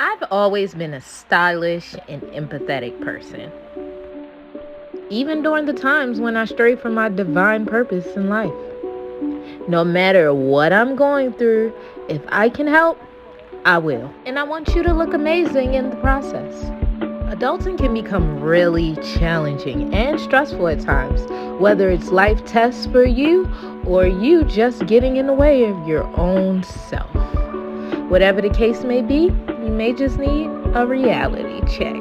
I've always been a stylish and empathetic person, even during the times when I strayed from my divine purpose in life. No matter what I'm going through, if I can help, I will. And I want you to look amazing in the process. Adulting can become really challenging and stressful at times, whether it's life tests for you or you just getting in the way of your own self. Whatever the case may be, you may just need a reality check.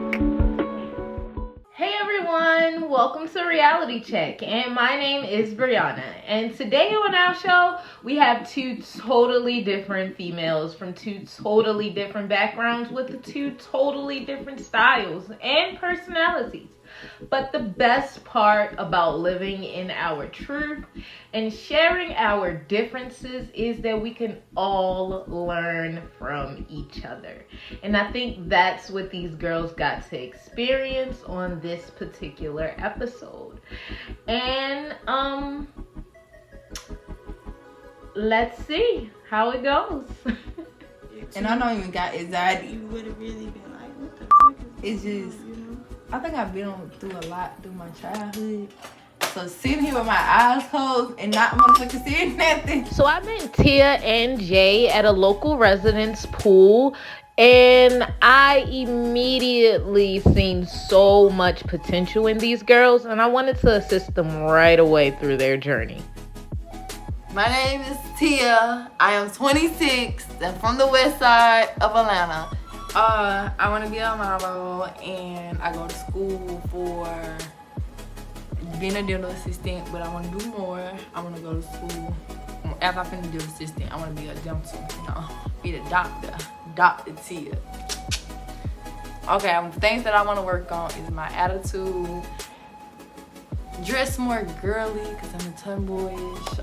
Hey everyone, welcome to Reality Check, and my name is Breonna, and today on our show, we have two totally different females from two totally different backgrounds with two totally different styles and personalities. But the best part about living in our truth and sharing our differences is that we can all learn from each other. And I think that's what these girls got to experience on this particular episode. And let's see how it goes. And I don't even got anxiety. You would have really been like, what the fuck is It's just, I think I've been through a lot through my childhood. So sitting here with my eyes closed and not motherfucking seeing nothing. So I met Tia and Jay at a local residence pool, and I immediately seen so much potential in these girls, and I wanted to assist them right away through their journey. My name is Tia. I am 26. I'm from the west side of Atlanta. I want to be a model, and I go to school for being a dental assistant, but I want to do more. I want to go to school. After I finish dental assistant, I want to be a dental, be the doctor. Dr. Tia. Okay, things that I want to work on is my attitude. Dress more girly, because I'm a tomboyish.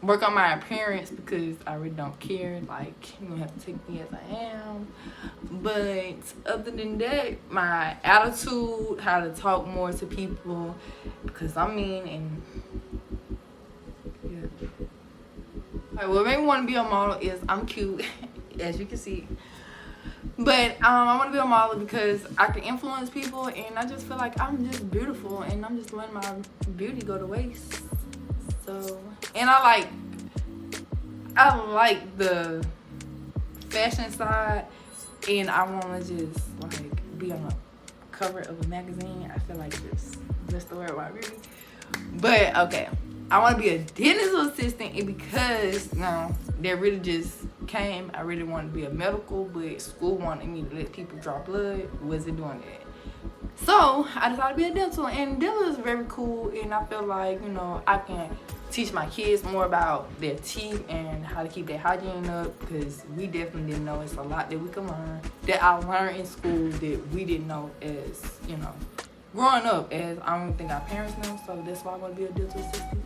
Work on my appearance, because I really don't care. Like, you don't have to take me as I am. But other than that, my attitude, how to talk more to people, because I'm mean and yeah. Alright, what made me want to be a model is I'm cute, as you can see. But I want to be a model because I can influence people, and I just feel like I'm just beautiful, and I'm just letting my beauty go to waste. So, and I like the fashion side, and I want to just like be on the cover of a magazine. I feel like just the word right beauty. But okay, I want to be a dental assistant, and because that really just came. I really wanted to be a medical, but school wanted me to let people draw blood. Wasn't doing that. So I decided to be a dental, and dental is very cool, and I feel like, I can teach my kids more about their teeth and how to keep their hygiene up, because we definitely didn't know. It's a lot that we can learn that I learned in school that we didn't know as, growing up, as I don't think our parents know. So that's why I want to be a dental assistant.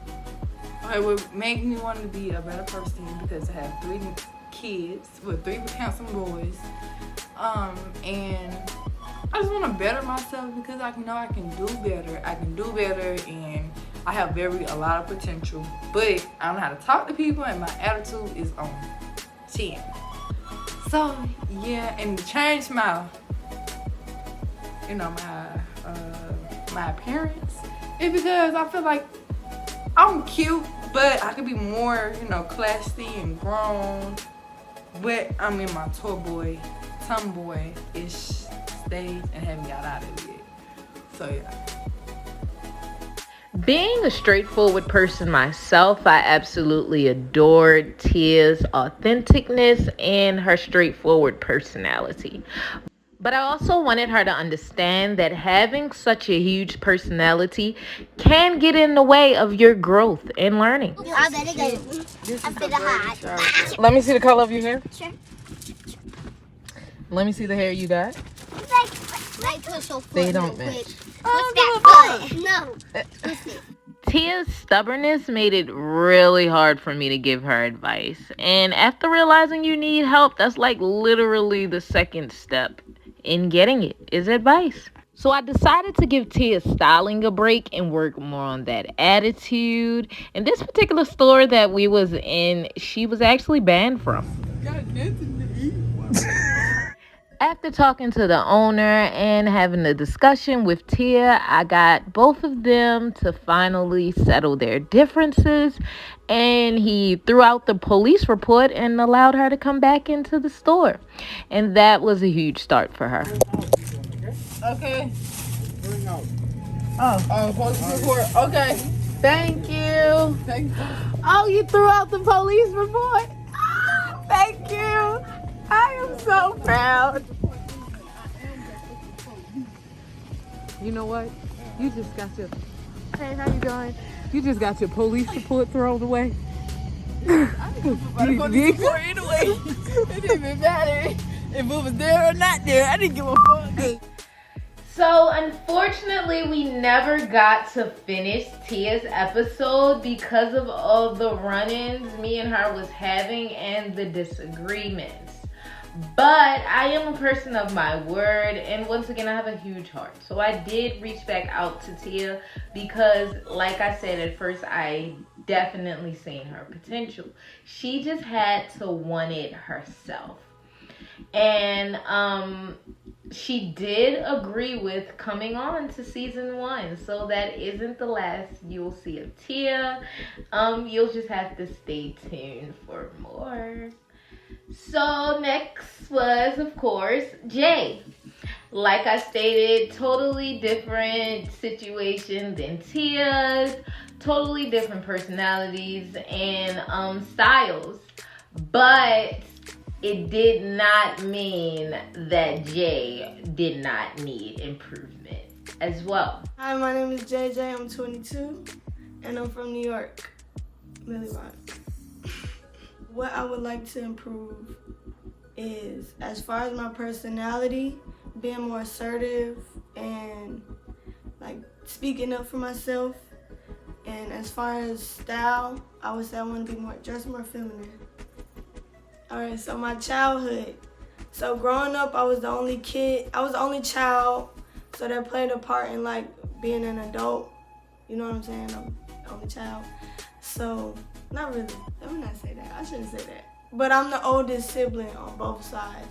Okay, what made me want to be a better person because I have 3 kids with 3 handsome boys, and I just want to better myself because I know I can do better. I can do better, and I have a lot of potential, but I don't know how to talk to people, and my attitude is on 10. So yeah, and to change my my appearance is because I feel like I'm cute, but I could be more, classy and grown. But I'm in my tomboy-ish stage and haven't got out of it yet. So yeah. Being a straightforward person myself, I absolutely adored Tia's authenticness and her straightforward personality. But I also wanted her to understand that having such a huge personality can get in the way of your growth and learning. I better go. I better hide. Let me see the color of your hair. Sure. Let me see the hair you got. Like push your foot. They don't real match. quick. What's that foot? No. Twist it. Tia's stubbornness made it really hard for me to give her advice. And after realizing you need help, that's like literally the second step in getting it, is advice. So I decided to give Tia's styling a break and work more on that attitude. And this particular store that we was in, she was actually banned from. Got nothing to eat. After talking to the owner and having a discussion with Tia, I got both of them to finally settle their differences. And he threw out the police report and allowed her to come back into the store. And that was a huge start for her. Okay. Oh, police report. Okay. Thank you. Oh, you threw out the police report? Ah, thank you. I am so proud. You know what? You just got your... Hey, how you doing? You just got your police report thrown away. I didn't give a police report anyway. It didn't even matter if it was there or not there. I didn't give a fuck. So unfortunately, we never got to finish Tia's episode because of all the run-ins me and her was having and the disagreements. But I am a person of my word, and once again, I have a huge heart. So I did reach back out to Tia because, like I said at first, I definitely seen her potential. She just had to want it herself. And she did agree with coming on to season 1, so that isn't the last you'll see of Tia. You'll just have to stay tuned for more. So next was, of course, Jay. Like I stated, totally different situation than Tia's, totally different personalities and styles, but it did not mean that Jay did not need improvement as well. Hi, my name is JJ. I'm 22, and I'm from New York. Millie Rock. What I would like to improve is, as far as my personality, being more assertive and like speaking up for myself. And as far as style, I would say I want to be dress more feminine. All right, so my childhood. So growing up, I was the only child, so that played a part in like being an adult. You know what I'm saying? I'm the only child. So, not really. Let me not say that. I shouldn't say that. But I'm the oldest sibling on both sides.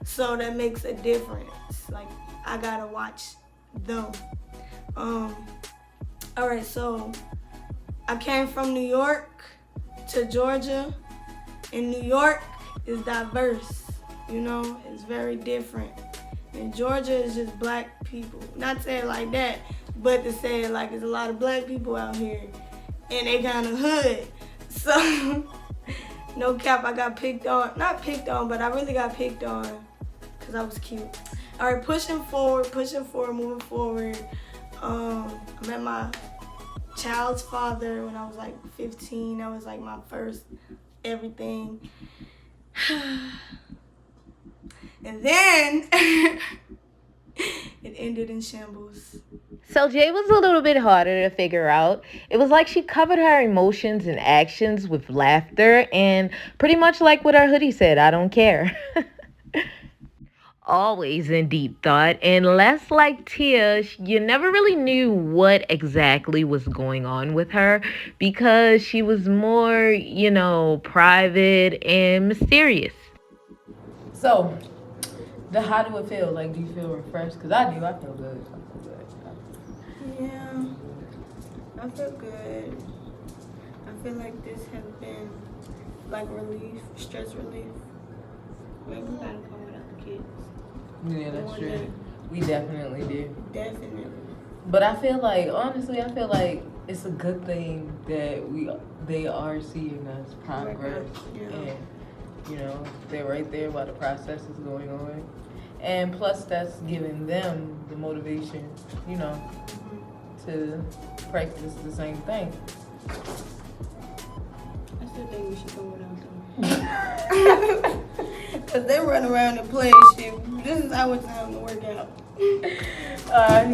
So that makes a difference. Like, I gotta watch them. Alright, so I came from New York to Georgia. And New York is diverse. You know, it's very different. And Georgia is just black people. Not to say it like that, but to say it like there's a lot of black people out here. And they kind of hood. So, no cap, I got picked on. Not picked on, but I really got picked on because I was cute. All right, pushing forward, moving forward. I met my child's father when I was like 15. That was like my first everything. And then it ended in shambles. So Jay was a little bit harder to figure out. It was like she covered her emotions and actions with laughter, and pretty much like what her hoodie said, I don't care. Always in deep thought, and less like Tia, you never really knew what exactly was going on with her because she was more, private and mysterious. So, how do it feel? Like, do you feel refreshed? Because I do. I feel good. Yeah, I feel good. I feel like this has been like relief, stress relief. Maybe we gotta come without the kids. Yeah, that's true. We definitely do. Definitely. But I feel like, honestly, it's a good thing that they are seeing us progress. Yeah. And, they're right there while the process is going on. And plus, that's giving them the motivation, to practice the same thing. I still think we should go without them. Because they run around and play shit. This is our time to work out.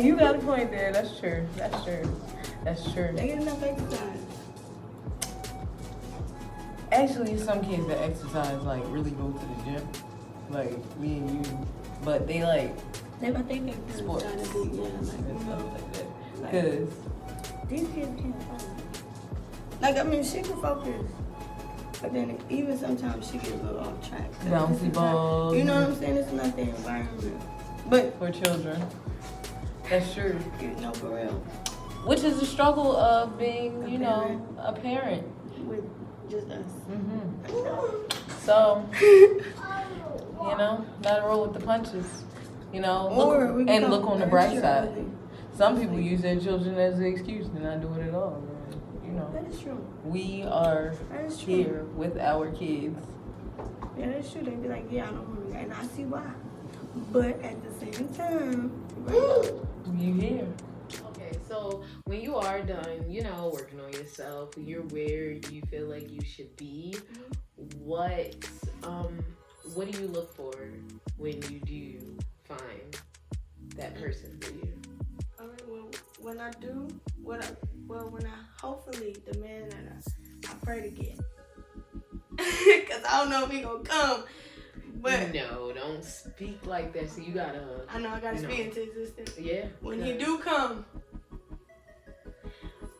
You got a point there. That's true. They get enough exercise. Actually, some kids that exercise, like, really go to the gym. Like, me and you. But they, like... I think they're sports. trying to do, Stuff like that. Because... These kids can't focus. Like, she can focus. But then even sometimes she gets a little off track. Bouncy balls. You know what I'm saying? It's not the environment. But For children. That's true. you know, for real, Which is the struggle of being, you know, a parent. with just us. So, you know, gotta roll with the punches. You know, Or we look, can and come look on the bright extra side. early. Some people use their children as an excuse to not do it at all. You know, That is true. we are That is true. here with our kids. Yeah, that's true. They be like, yeah, I don't want to, and I see why. But at the same time, You here. Okay, so when you are done, you know, working on yourself, you're where you feel like you should be. What do you look for when you do find that person for you? all right, well, when I do, when I hopefully the man that I pray to get, because I don't know if he gonna come, but No, don't speak like that. So you gotta. I know I gotta You know. speak into existence. Yeah. When he do come,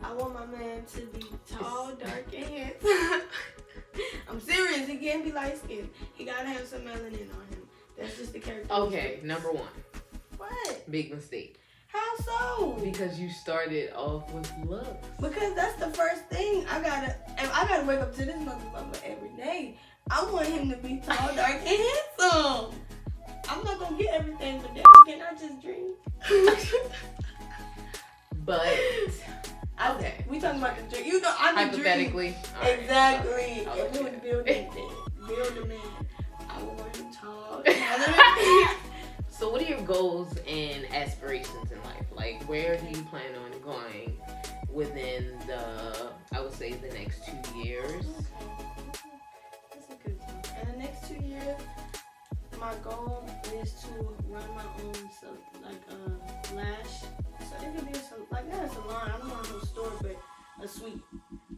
I want my man to be tall, dark, and handsome. I'm serious. He can't be light skinned. He gotta have some melanin on him. That's just the character. Okay, number one, What? big mistake. How so? Because you started off with love. Because that's the first thing I gotta wake up to this motherfucker every day. I want him to be tall, dark, and handsome. I'm not gonna get everything, but can I just dream? But okay, We talking about the dream. You know, I'm the dream. hypothetically. all right. Exactly. I'll If we let would you build anything, build a man. I would want him tall. So what are your goals and aspirations in life? Like, where do you plan on going within I would say the next 2 years? That's a good one. In the next 2 years, my goal is to run my own lash. So it could be not a salon. I don't want no store, but a suite.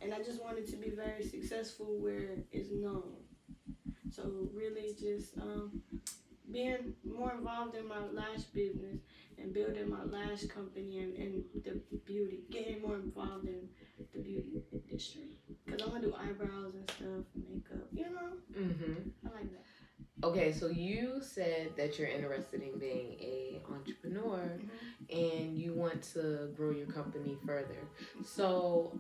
And I just want it to be very successful where it's known. So really just being more involved in my lash business and building my lash company and the beauty, getting more involved in the beauty industry. Because I'm going to do eyebrows and stuff, makeup, you know? Mm-hmm. I like that. Okay, so you said that you're interested in being a entrepreneur and you want to grow your company further. So,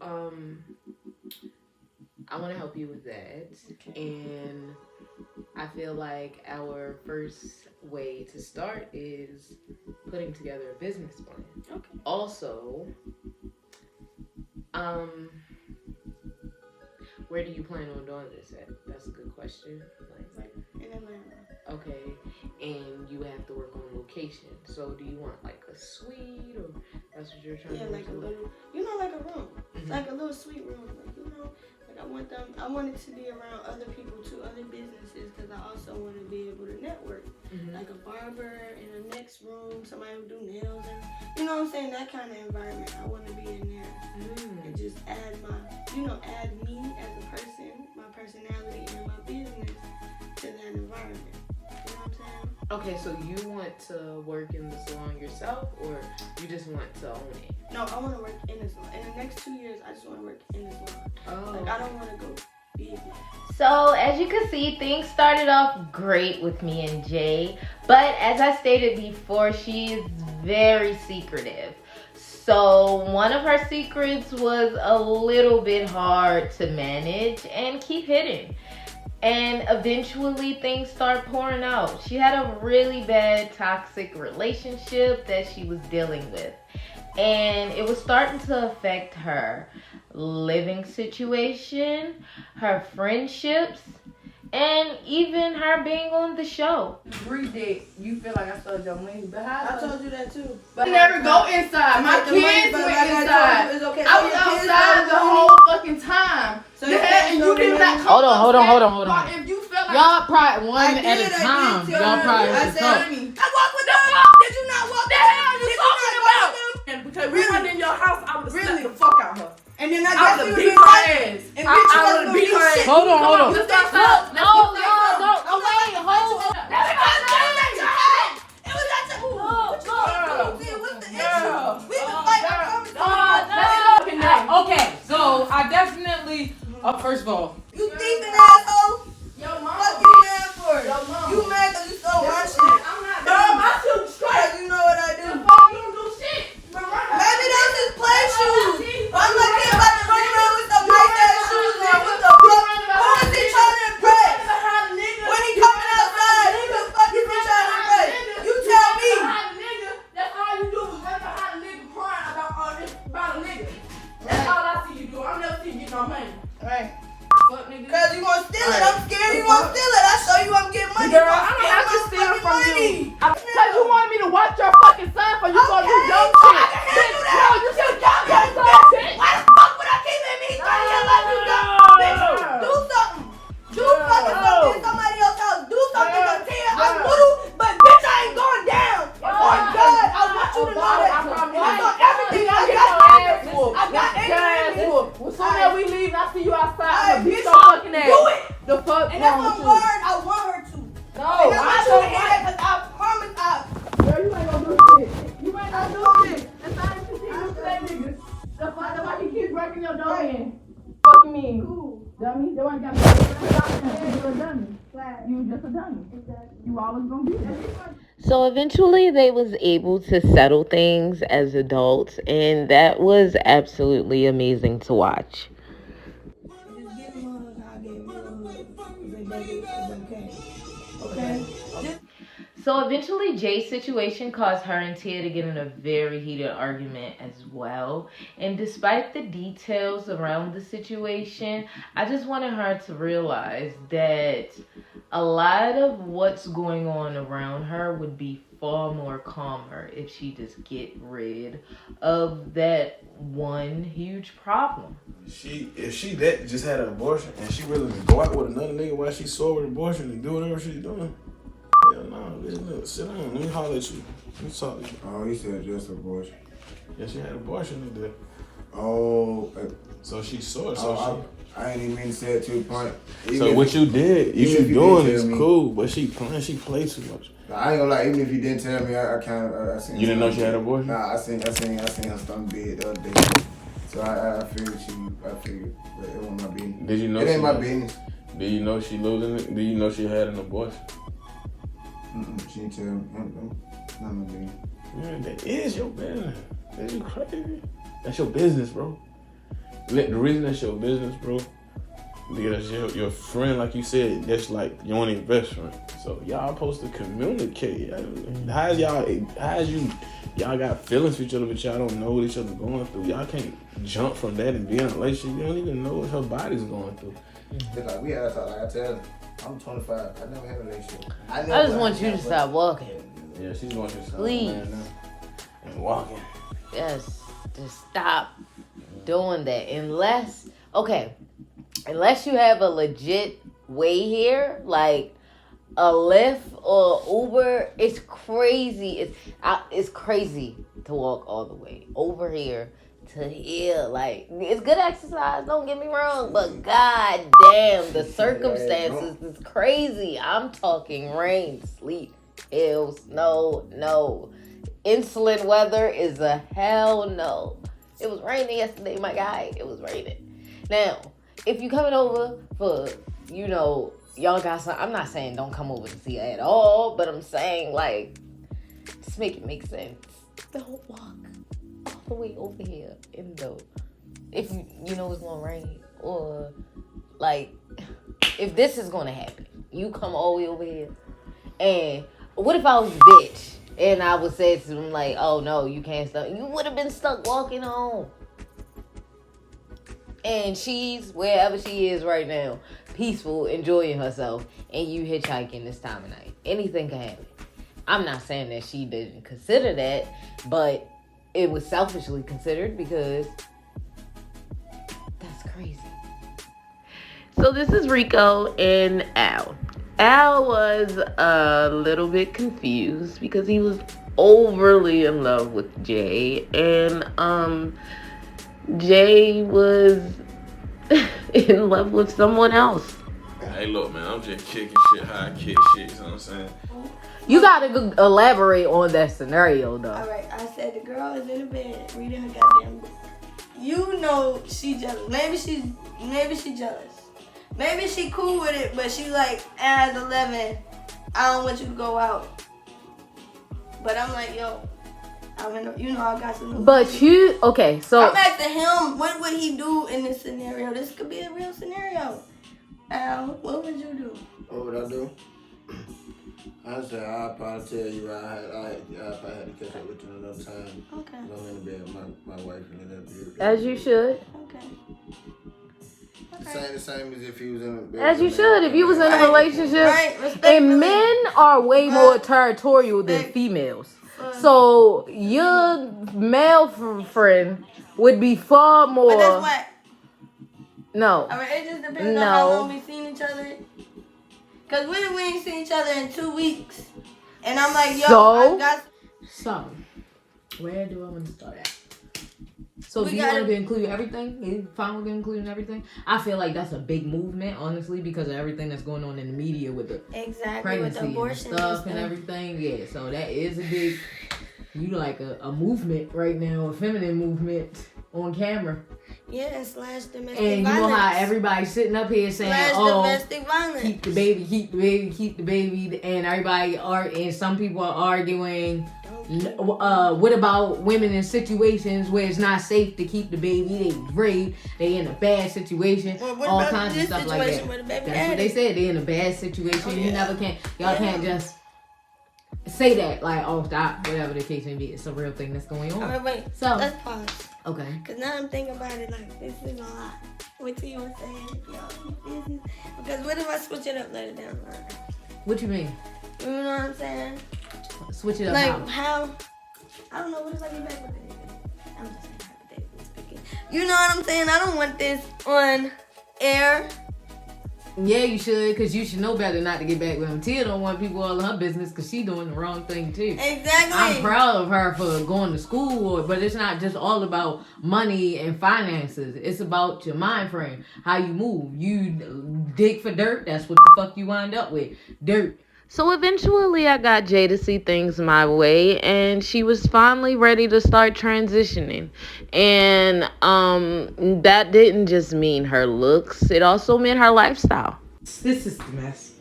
I want to help you with that. Okay. And I feel like our first way to start is putting together a business plan. Okay. Also, where do you plan on doing this at? That's a good question. Like in Atlanta. Okay, and you have to work on location. So do you want like a suite or that's what you're trying to do? Like a little, like a room. Mhm. Like a little sweet room. Like, I want it to be around other people too, other businesses, because I also want to be able to network. Mhm. Like a barber in the next room, somebody who do nails, and you know what I'm saying, that kind of environment. I want to be in there and just add add me as a person, my personality, and my business to that environment. You know what I'm saying? Okay, so you want to work in the salon yourself or you just want to own it? No, I want to work in the salon. In the next 2 years, I just want to work in the salon. Oh. Like, I don't want to go big. So, as you can see, things started off great with me and Jay. But as I stated before, she is very secretive. So, one of her secrets was a little bit hard to manage and keep hidden. And eventually things start pouring out. She had a really bad toxic relationship that she was dealing with. And it was starting to affect her living situation, her friendships, and even her being on the show. Breathe it. You feel like I stole your money, but I told you that too. But I never go inside. My kids went inside. It's okay. I was outside the whole fucking time. So And you did not come Hold on. upstairs. If you felt like Y'all probably one I did, at a time. I did tell Y'all her. probably I have to said, talk. I walked with them. Did you not walk The hell you Did talking not about? walk with them? And because we were in your house, I would have Really? slapped the fuck out of her. And then I I guess would you have was beat doing her right. ass. And I bitch, you would was have doing beat her this ass. shit. Hold on. Let's go outside. No, don't. Oh, wait, hold on. It was at your house. It was at your house. Girl. What's the Girl. issue? We can fight our Let's conversation. go. Okay, so I definitely, first of all, You thieving You just a dummy. Exactly. You always gonna be there. So eventually they was able to settle things as adults, and that was absolutely amazing to watch. Just give him a hug. I gave you a hug. Say, baby, it's okay. Okay? So eventually Jay's situation caused her and Tia to get in a very heated argument as well. And despite the details around the situation, I just wanted her to realize that a lot of what's going on around her would be far more calmer if she just get rid of that one huge problem. If she that just had an abortion and she willing to go out with another nigga while she's sore with abortion and do whatever she's doing, hell no, bitch, look, sit down, let me holler at you. Let me talk to you. Oh, he said just abortion. Yeah, she had abortion today. Oh, so she's sore. I ain't even mean to say it to the point. So what you did, you doing is cool, but she play too much. I ain't gonna lie, even if you didn't tell me, I kind of I seen. You didn't know she had an abortion? Nah, I seen her stomach big the other day. So I figured but it wasn't my business. Did you know? It ain't my business. Did you know she losing it? Did you know she had an abortion? She didn't tell me. Not my business. Man, that is your business. That you crazy. That's your business, bro. The reason that's your business, bro, because your friend, like you said, that's like your only best friend. So y'all supposed to communicate. Y'all got feelings for each other, but y'all don't know what each other going through. Y'all can't jump from that and be in a relationship. You don't even know what her body's going through. It's like we had a talk. Like I tell her, I'm 25. I never had a relationship. I just want you to stop walking. Yeah, she's going to stop. Please. And walking. Yes, just stop doing that. Unless you have a legit way here, like a Lyft or Uber, it's crazy. It's crazy to walk all the way over here to here. Like, it's good exercise, don't get me wrong, but god damn, the circumstances is crazy. I'm talking rain, sleet, hail, snow, no. Insolent weather is a hell no. It was raining yesterday, my guy. It was raining. Now, if you coming over for, y'all got some, I'm not saying don't come over to see her at all, but I'm saying, like, just make it make sense. Don't walk all the way over here if you know it's gonna rain, or, like, if this is gonna happen, you come all the way over here. And what if I was a bitch? And I would say to them, like, oh, no, you can't stop. You would have been stuck walking home. And she's wherever she is right now, peaceful, enjoying herself, and you hitchhiking this time of night. Anything can happen. I'm not saying that she didn't consider that, but it was selfishly considered because that's crazy. So this is Rico and Al. Al was a little bit confused because he was overly in love with Jay, and Jay was in love with someone else. Hey, look, man, I'm just kicking shit how I kick shit, you know what I'm saying? You gotta elaborate on that scenario, though. Alright, I said the girl is in the bed reading her goddamn book. You know she jealous. Maybe she jealous. Maybe she cool with it, but she like, at 11, I don't want you to go out. But I'm like, yo, I got some new. But okay, so I'm asking him, what would he do in this scenario? This could be a real scenario. Al, what would you do? What would I do? I said I'd probably tell you I probably had to catch up with you another time. Okay. I'm in the bed with my wife and then as you should. Okay. The same as if he was in a bed. As you should, if you was in a relationship. Right, And men are way more territorial than females. So your male friend would be far more. But that's what. No. I mean, it just depends on how long we seen each other. Cause we ain't seen each other in 2 weeks, and I'm like, yo, So, where do I want to start at? So do you want to include everything? You fine with including everything? I feel like that's a big movement, honestly, because of everything that's going on in the media with the pregnancy with abortion and stuff and everything. Yeah, so that is a big, a movement right now, a feminine movement. on camera. Yeah, slash domestic And you violence. know how everybody's sitting up here saying, Slash "Oh, domestic violence. keep the baby, keep the baby, keep the baby," and everybody and some people are arguing. What about women in situations where it's not safe to keep the baby? They raped, they in a bad situation, Well, what all about kinds of this stuff like that. situation with the baby That's daddy? what they said. They in a bad situation. Oh, You yeah. never can. Y'all can't just say that like, "Oh, stop," whatever the case may be. It's a real thing that's going on. All right, wait. So Let's pause. okay. Because now I'm thinking about it like, this is a lot. Wait till you want to say it. Yo, because what if I switch it up later down the line? What you mean? You know what I'm saying? Switch it up. Like, How? how? I don't know. What if I get back with it? I'm just saying, hypothetically speaking. You know what I'm saying? I don't want this on air. Yeah, you should, because you should know better not to get back with him. Tia don't want people all in her business because she doing the wrong thing too. Exactly. I'm proud of her for going to school, but it's not just all about money and finances. It's about your mind frame, how you move. You dig for dirt, that's what the fuck you wind up with. Dirt. So eventually I got Jay to see things my way, and she was finally ready to start transitioning. And that didn't just mean her looks, it also meant her lifestyle. This is the mess.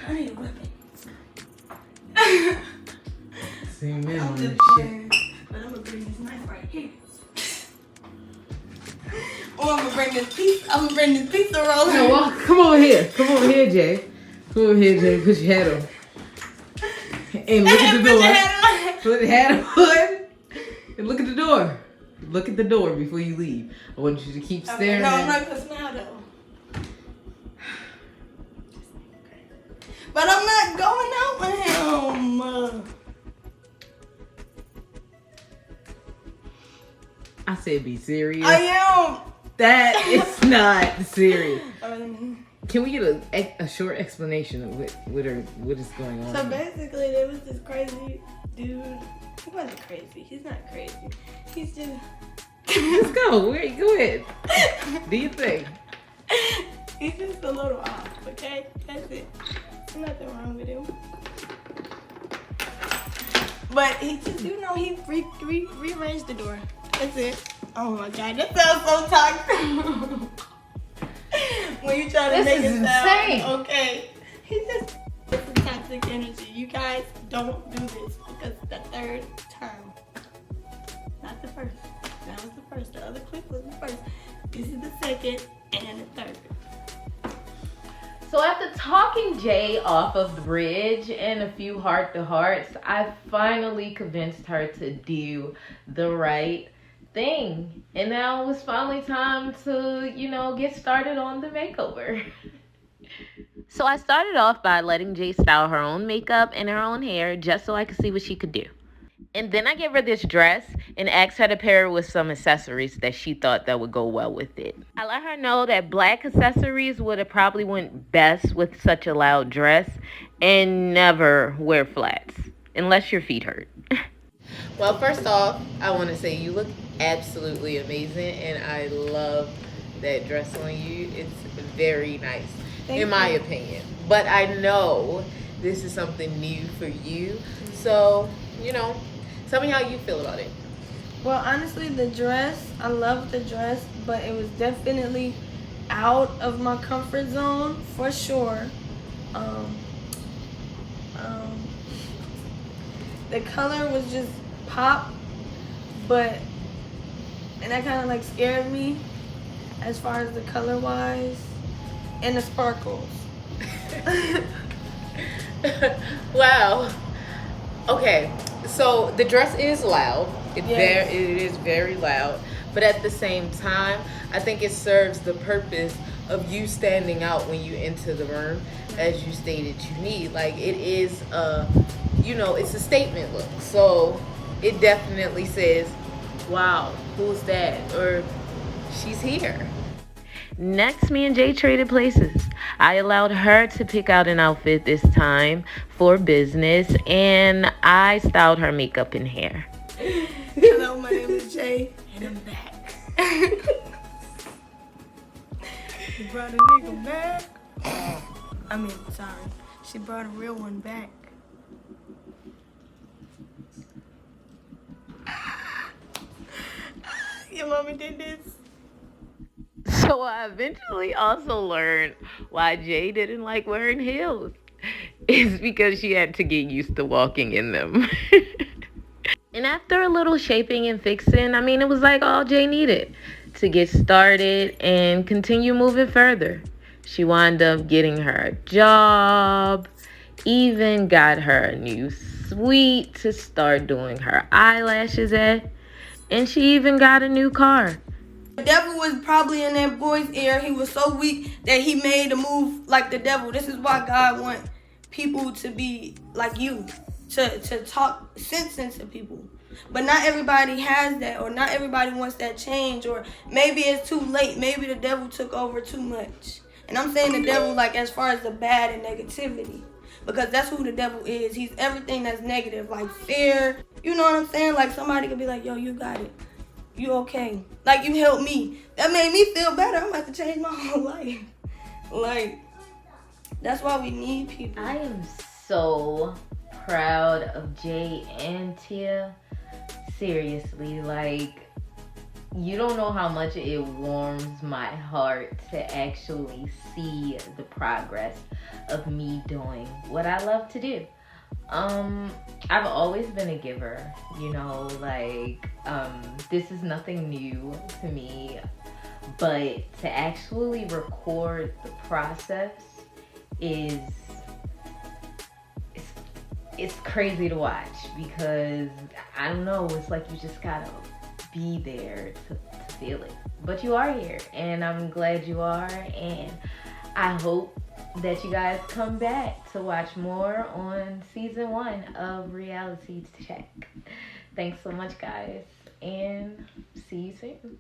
I need a weapon. See me on I'm this just shit. playing. But I'm going to bring this knife right here. Or I'm gonna bring this pizza roller. No, well, come over here. Come over here, Jay. Come over here, Jay. Put your hat on. And look at the Put door. your hat on. Put the hat on. And look at the door. Look at the door before you leave. I want you to keep staring No, at I'm not gonna smile though. But I'm not going out with him. I said be serious. I am. That is not serious. So Can we get a short explanation of what is going on? basically, there was this crazy dude. He wasn't crazy. He's not crazy. He's just. Let's go. Wait, go ahead. Do you think? He's just a little off, okay? That's it. There's nothing wrong with him. But he just, he rearranged the door. That's it. Oh my God, that sounds so toxic. When you try to make it sound okay. He's just, it's a toxic energy. You guys don't do this because the third time. Not the first. That was the first. The other clip was the first. This is the second and the third. So after talking Jay off of the bridge and a few heart-to-hearts, I finally convinced her to do the right thing. And now it was finally time to, get started on the makeover. So I started off by letting Jay style her own makeup and her own hair just so I could see what she could do. And then I gave her this dress and asked her to pair it with some accessories that she thought that would go well with it. I let her know that black accessories would have probably went best with such a loud dress, and never wear flats unless your feet hurt. Well, first off, I want to say you look absolutely amazing, and I love that dress on you. It's very nice, in my opinion. But I know this is something new for you, so tell me how you feel about it. Well, honestly, the dress, I love the dress, but it was definitely out of my comfort zone for sure. The color was just pop, and that kind of scared me as far as the color wise and the sparkles. Wow. Okay, so the dress is loud. It is very loud, but at the same time, I think it serves the purpose of you standing out when you enter the room, as you stated you need. It is it's a statement look. So it definitely says, wow, who's that? Or she's here. Next, me and Jay traded places. I allowed her to pick out an outfit this time for business, and I styled her makeup and hair. Hello, my name is Jay, and I'm back. You brought a nigga back. Sorry. She brought a real one back. woman did this. So I eventually also learned why Jay didn't like wearing heels. It's because she had to get used to walking in them. And after a little shaping and fixing, I mean, it was like all Jay needed to get started and continue moving further. She wound up getting her a job, even got her a new suite to start doing her eyelashes at, and she even got a new car. The devil was probably in that boy's ear. He was so weak that he made a move like the devil. This is why God wants people to be like you, to talk sense into people. But not everybody has that, or not everybody wants that change, or maybe it's too late. Maybe the devil took over too much. And I'm saying the devil like as far as the bad and negativity. Because that's who the devil is. He's everything that's negative, like fear. You know what I'm saying? Like somebody could be like, yo, you got it. You okay? Like you helped me. That made me feel better. I'm about to change my whole life. Like, that's why we need people. I am so proud of Jay and Tia. Seriously, like, you don't know how much it warms my heart to actually see the progress of me doing what I love to do. I've always been a giver, you know, like, this is nothing new to me, but to actually record the process is, it's crazy to watch, because I don't know, it's like you just gotta be there to feel it. But you are here, and I'm glad you are, and I hope that you guys come back to watch more on season 1 of Reality Check. Thanks so much, guys, and see you soon.